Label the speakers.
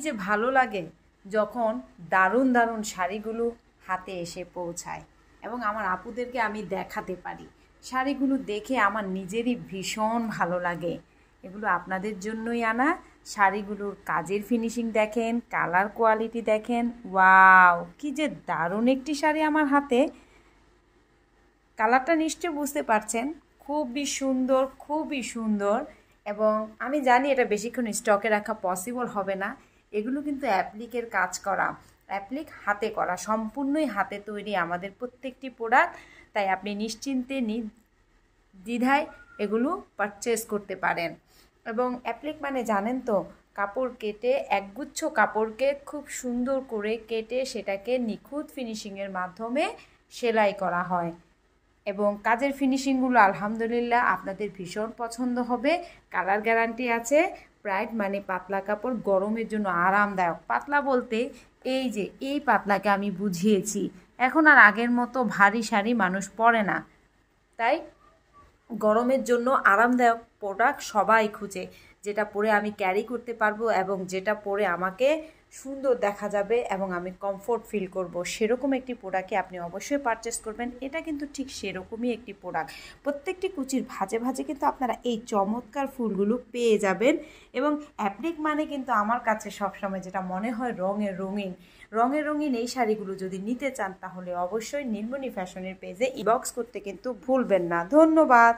Speaker 1: যে ভালো লাগে যখন দারুণ দারুণ শাড়িগুলো হাতে এসে পৌঁছায় এবং আমার আপুদেরকে আমি দেখাতে পারি। শাড়িগুলো দেখে আমার নিজেরই ভীষণ ভালো লাগে। এগুলো আপনাদের জন্যই আনা। শাড়িগুলোর কাজের ফিনিশিং দেখেন, কালার কোয়ালিটি দেখেন। ওয়াও, কি যে দারুণ একটি শাড়ি আমার হাতে। কালারটা নিশ্চয় বুঝতে পারছেন, খুবই সুন্দর, খুবই সুন্দর। এবং আমি জানি এটা বেশিক্ষণ স্টকে রাখা পসিবল হবে না। এগুলো কিন্তু অ্যাপ্লিকের কাজ করা, অ্যাপ্লিক হাতে করা, সম্পূর্ণই হাতে তৈরি আমাদের প্রত্যেকটি প্রোডাক্ট। তাই আপনি নিশ্চিন্তে দ্বিধায় এগুলো পারচেস করতে পারেন। এবং অ্যাপ্লিক মানে জানেন তো, কাপড় কেটে একগুচ্ছ কাপড়কে খুব সুন্দর করে কেটে সেটাকে নিখুঁত ফিনিশিংয়ের মাধ্যমে সেলাই করা হয়। এবং কাজের ফিনিশিংগুলো আলহামদুলিল্লাহ আপনাদের ভীষণ পছন্দ হবে। কালার গ্যারান্টি আছে। ব্রাইট মানে পাতলা কাপড়, গরমের জন্য আরামদায়ক। পাতলা বলতে এই যে এই পাতলাকে আমি বুঝিয়েছি। এখন আর আগের মতো ভারী শাড়ি মানুষ পরে না, তাই গরমের জন্য আরামদায়ক প্রোডাক্ট সবাই খুঁজে, যেটা পরে আমি ক্যারি করতে পারবো এবং যেটা পরে আমাকে সুন্দর দেখা যাবে এবং আমি কমফোর্ট ফিল করব, সেরকম একটি প্রোডাক্টই আপনি অবশ্যই পারচেস করবেন। এটা কিন্তু ঠিক সেরকমই একটি প্রোডাক্ট। প্রত্যেকটি কুচির ভাঁজে ভাঁজে কিন্তু আপনারা এই চমৎকার ফুলগুলো পেয়ে যাবেন। এবং অ্যাপ্লিক মানে কিন্তু আমার কাছে সবসময় যেটা মনে হয় রঙের রঙিন। রঙের রঙিন এই শাড়িগুলো যদি নিতে চান তাহলে অবশ্যই নীলমণি ফ্যাশনের পেজে ইনবক্স করতে কিন্তু ভুলবেন না। ধন্যবাদ।